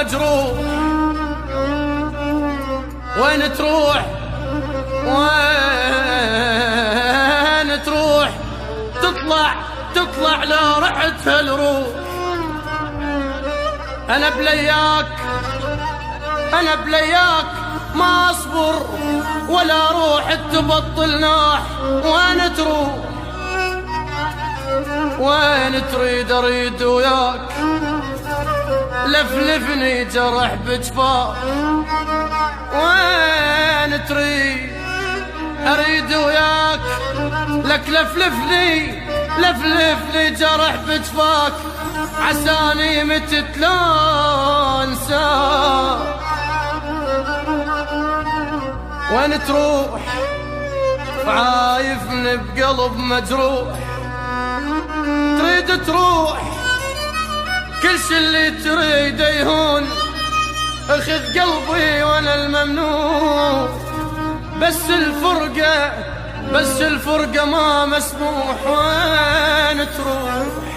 مجروح. وين تروح وين تروح؟ تطلع لو رحت هالروح. أنا بلياك ما أصبر ولا روح تبطل ناح. وين تروح وين تريد أريد وياك، لفلفني جرح بجفاك. وين تريد أريد وياك، لك لفلفني جرح بجفاك، عساني متت لا انساك. وين تروح عايفني بقلب مجروح، تريد تروح كل شي اللي تريد يهون، اخذ قلبي وانا الممنوع. بس الفرقة ما مسموح. وين تروح